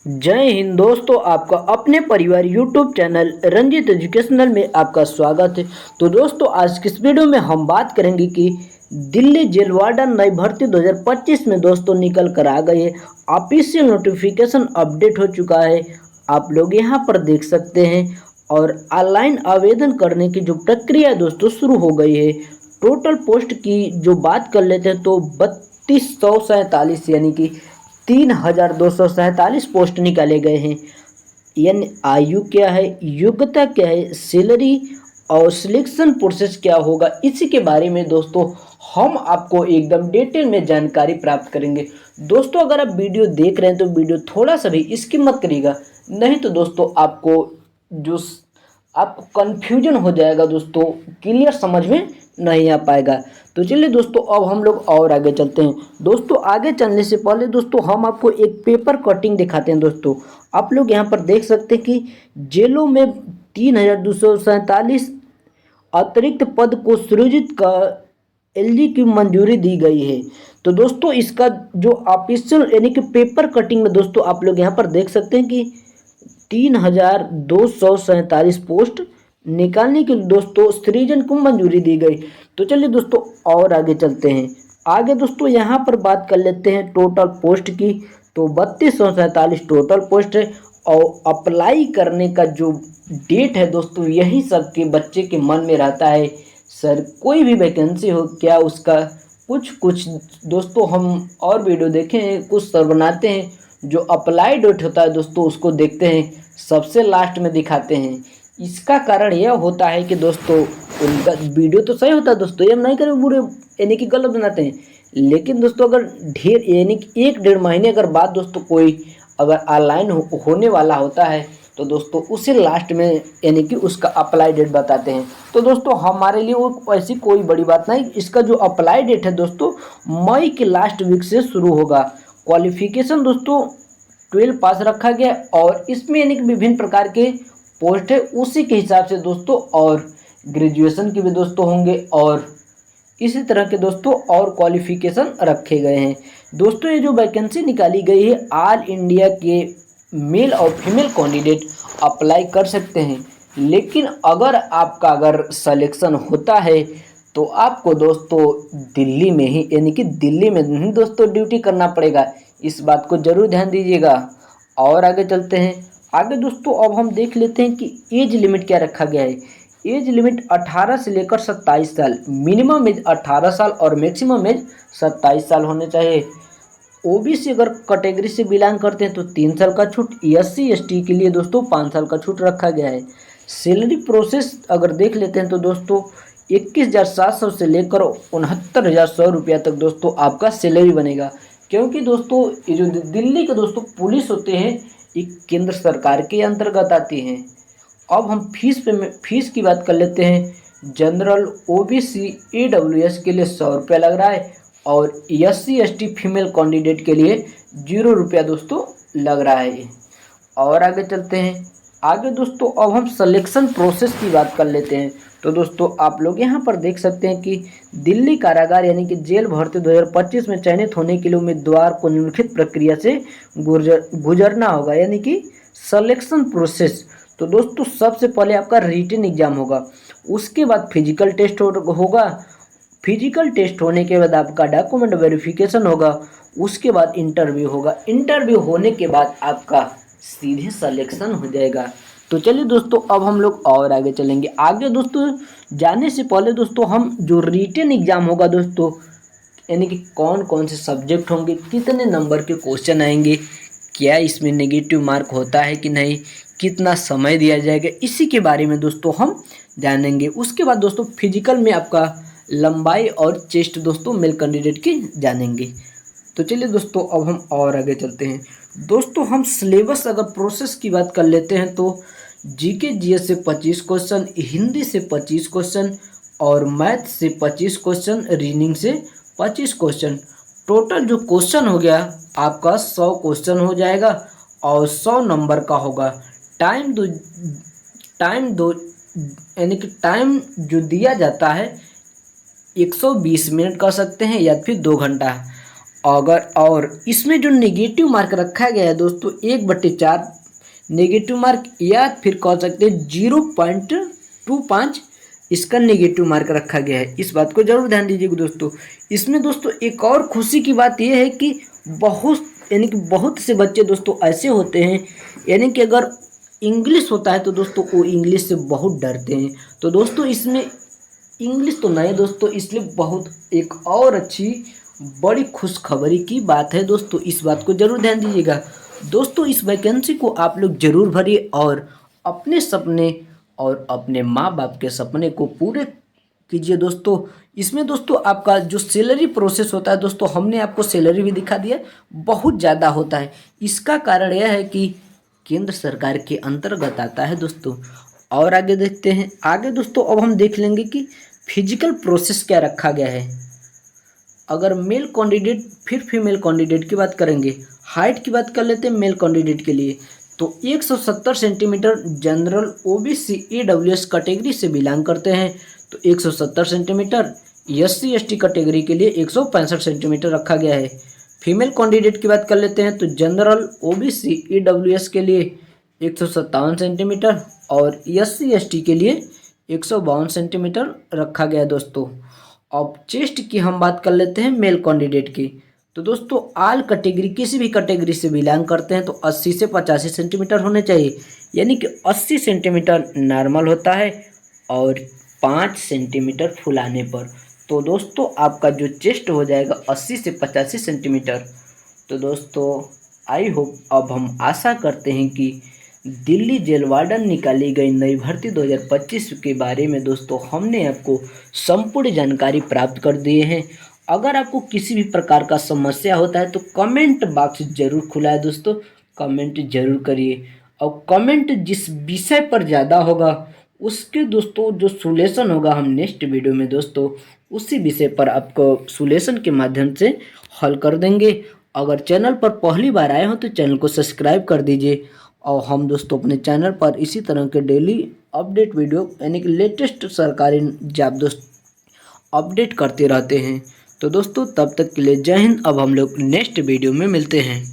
जय हिंद दोस्तों, आपका अपने परिवार यूट्यूब चैनल रंजित एजुकेशनल में आपका स्वागत है। तो दोस्तों, आज की इस वीडियो में हम बात करेंगे कि दिल्ली जेल वार्डन नई भर्ती 2025 में दोस्तों निकल कर आ गई है। ऑफिशियल नोटिफिकेशन अपडेट हो चुका है, आप लोग यहां पर देख सकते हैं। और ऑनलाइन आवेदन करने की जो प्रक्रिया है दोस्तों शुरू हो गई है। टोटल पोस्ट की जो बात कर लेते हैं तो 3247 यानी कि 3247 पोस्ट निकाले गए हैं। यानी आयु क्या है, योग्यता क्या है, सैलरी और सिलेक्शन प्रोसेस क्या होगा, इसी के बारे में दोस्तों हम आपको एकदम डिटेल में जानकारी प्राप्त करेंगे। दोस्तों, अगर आप वीडियो देख रहे हैं तो वीडियो थोड़ा सा भी स्किप मत करिएगा, नहीं तो दोस्तों जो आपको कन्फ्यूजन हो जाएगा दोस्तों, क्लियर समझ में नहीं आ पाएगा। तो चलिए दोस्तों, अब हम लोग और आगे चलते हैं। दोस्तों, आगे चलने से पहले दोस्तों हम आपको एक पेपर कटिंग दिखाते हैं। दोस्तों, आप लोग यहाँ पर देख सकते हैं कि जेलों में 3247 अतिरिक्त पद को सृजित का एलजी की मंजूरी दी गई है। तो दोस्तों, इसका जो ऑफिशियल यानी कि पेपर कटिंग में दोस्तों आप लोग यहाँ पर देख सकते हैं कि 3247 पोस्ट निकालने के लिए दोस्तों सृजन को मंजूरी दी गई। तो चलिए दोस्तों और आगे चलते हैं। आगे दोस्तों यहाँ पर बात कर लेते हैं टोटल पोस्ट की। तो 3247 टोटल पोस्ट है और अप्लाई करने का जो डेट है दोस्तों, यही सबके बच्चे के मन में रहता है। सर, कोई भी वैकेंसी हो क्या उसका कुछ कुछ दोस्तों हम और वीडियो देखे हैं, कुछ सर बनाते हैं जो अप्लाई डेट होता है दोस्तों उसको देखते हैं, सबसे लास्ट में दिखाते हैं। इसका कारण यह होता है कि दोस्तों उनका वीडियो तो सही होता है दोस्तों, ये हम नहीं करें बुरे यानी कि गलत बनाते हैं। लेकिन दोस्तों अगर ढेर यानी कि 1-1.5 महीने अगर बाद दोस्तों कोई अगर ऑनलाइन होने वाला होता है तो दोस्तों उसे लास्ट में यानी कि उसका अप्लाई डेट बताते हैं। तो दोस्तों हमारे लिए वो ऐसी कोई बड़ी बात नहीं। इसका जो अप्लाई डेट है दोस्तों मई के लास्ट वीक से शुरू होगा। क्वालिफिकेशन दोस्तों 12 पास रखा गया और इसमें यानी कि विभिन्न प्रकार के पोस्ट है उसी के हिसाब से दोस्तों, और ग्रेजुएशन की भी दोस्तों होंगे और इसी तरह के दोस्तों और क्वालिफिकेशन रखे गए हैं। दोस्तों, ये जो वैकेंसी निकाली गई है, ऑल इंडिया के मेल और फीमेल कैंडिडेट अप्लाई कर सकते हैं। लेकिन अगर सिलेक्शन होता है तो आपको दोस्तों दिल्ली में ही यानी कि दिल्ली में नहीं दोस्तों ड्यूटी करना पड़ेगा। इस बात को जरूर ध्यान दीजिएगा। और आगे चलते हैं। आगे दोस्तों अब हम देख लेते हैं कि एज लिमिट क्या रखा गया है। एज लिमिट 18 से लेकर 27 साल, मिनिमम एज 18 साल और मैक्सिमम एज 27 साल होने चाहिए। ओबीसी अगर कैटेगरी से बिलोंग करते हैं तो 3 साल का छूट, एससी एसटी के लिए दोस्तों 5 साल का छूट रखा गया है। सैलरी प्रोसेस अगर देख लेते हैं तो दोस्तों 21,700 से लेकर 69,100 रुपया तक दोस्तों आपका सैलरी बनेगा। क्योंकि दोस्तों ये जो दिल्ली के दोस्तों पुलिस होते हैं ये केंद्र सरकार के अंतर्गत आती हैं। अब हम फीस की बात कर लेते हैं। जनरल ओबीसी ईडब्ल्यूएस के लिए 100 रुपया लग रहा है और एससी एसटी फीमेल कैंडिडेट के लिए 0 रुपया दोस्तों लग रहा है। और आगे चलते हैं। आगे दोस्तों अब हम सिलेक्शन प्रोसेस की बात कर लेते हैं। तो दोस्तों आप लोग यहाँ पर देख सकते हैं कि दिल्ली कारागार यानी कि जेल भर्ती 2025 में चयनित होने के लिए उम्मीदवार को निम्नलिखित प्रक्रिया से गुजरना होगा, यानी कि सिलेक्शन प्रोसेस। तो दोस्तों सबसे पहले आपका रिटन एग्जाम होगा, उसके बाद फिजिकल टेस्ट होगा, फिजिकल टेस्ट होने के बाद आपका डॉक्यूमेंट वेरिफिकेशन होगा, उसके बाद इंटरव्यू होगा। इंटरव्यू होने के बाद आपका सीधे सिलेक्शन हो जाएगा। तो चलिए दोस्तों अब हम लोग और आगे चलेंगे। आगे दोस्तों जाने से पहले दोस्तों हम जो रिटन एग्जाम होगा दोस्तों, यानी कि कौन कौन से सब्जेक्ट होंगे, कितने नंबर के क्वेश्चन आएंगे, क्या इसमें नेगेटिव मार्क होता है कि नहीं, कितना समय दिया जाएगा, इसी के बारे में दोस्तों हम जानेंगे। उसके बाद दोस्तों फिजिकल में आपका लंबाई और चेस्ट दोस्तों मेल कैंडिडेट की जानेंगे। तो चलिए दोस्तों अब हम और आगे चलते हैं। दोस्तों हम सिलेबस अगर प्रोसेस की बात कर लेते हैं तो जीके जीएस से 25 क्वेश्चन, हिंदी से 25 क्वेश्चन और मैथ से 25 क्वेश्चन, रीजनिंग से 25 क्वेश्चन। टोटल जो क्वेश्चन हो गया आपका 100 क्वेश्चन हो जाएगा और 100 नंबर का होगा। टाइम दो यानी कि टाइम जो दिया जाता है 120 मिनट कर सकते हैं या फिर 2 घंटा। अगर और इसमें जो नेगेटिव मार्क रखा गया है दोस्तों 1/4 नेगेटिव मार्क, या फिर कह सकते हैं 0.25 इसका नेगेटिव मार्क रखा गया है। इस बात को जरूर ध्यान दीजिएगा दोस्तों। इसमें दोस्तों एक और खुशी की बात यह है कि बहुत से बच्चे दोस्तों ऐसे होते हैं, यानी कि अगर इंग्लिश होता है तो दोस्तों वो इंग्लिश से बहुत डरते हैं। तो दोस्तों इसमें इंग्लिश तो नहीं दोस्तों, इसलिए बहुत एक और अच्छी बड़ी खुशखबरी की बात है दोस्तों। इस बात को जरूर ध्यान दीजिएगा दोस्तों। इस वैकेंसी को आप लोग जरूर भरिए और अपने सपने और अपने माँ बाप के सपने को पूरे कीजिए दोस्तों। इसमें दोस्तों आपका जो सैलरी प्रोसेस होता है दोस्तों, हमने आपको सैलरी भी दिखा दिया, बहुत ज़्यादा होता है। इसका कारण यह है कि केंद्र सरकार के अंतर्गत आता है दोस्तों। और आगे देखते हैं। आगे दोस्तों अब हम देख लेंगे कि फिजिकल प्रोसेस क्या रखा गया है। अगर मेल कैंडिडेट, फिर फीमेल कैंडिडेट की बात करेंगे। हाइट की बात कर लेते हैं मेल कैंडिडेट के लिए, तो 170 centimetre general OBC EWS category से बिलोंग करते हैं, तो 170 सेंटीमीटर। SC ST कैटेगरी के लिए 165 सेंटीमीटर रखा गया है। फीमेल कैंडिडेट की बात कर लेते हैं, तो जनरल ओबीसी ईडब्ल्यूएस के लिए 157 सेंटीमीटर और SC ST के लिए 152 सेंटीमीटर रखा गया है दोस्तों। अब चेस्ट की हम बात कर लेते हैं मेल कैंडिडेट की, तो दोस्तों आल कैटेगरी, किसी भी कैटेगरी से बिलोंग करते हैं तो 80 से 85 सेंटीमीटर होने चाहिए, यानी कि 80 सेंटीमीटर नॉर्मल होता है और 5 सेंटीमीटर फुलाने पर तो दोस्तों आपका जो चेस्ट हो जाएगा 80 से 85 सेंटीमीटर। तो दोस्तों आई होप, अब हम आशा करते हैं कि दिल्ली जेल वार्डन निकाली गई नई भर्ती 2025 के बारे में दोस्तों हमने आपको संपूर्ण जानकारी प्राप्त कर दिए हैं। अगर आपको किसी भी प्रकार का समस्या होता है तो कमेंट बॉक्स जरूर खुला है दोस्तों, कमेंट जरूर करिए। और कमेंट जिस विषय पर ज़्यादा होगा उसके दोस्तों जो सोल्यूशन होगा हम नेक्स्ट वीडियो में दोस्तों उसी विषय पर आपको सोल्यूशन के माध्यम से हल कर देंगे। अगर चैनल पर पहली बार आए हो तो चैनल को सब्सक्राइब कर दीजिए। और हम दोस्तों अपने चैनल पर इसी तरह के डेली अपडेट वीडियो, यानी कि लेटेस्ट सरकारी जॉब दोस्त अपडेट करते रहते हैं। तो दोस्तों तब तक के लिए जय हिंद। अब हम लोग नेक्स्ट वीडियो में मिलते हैं।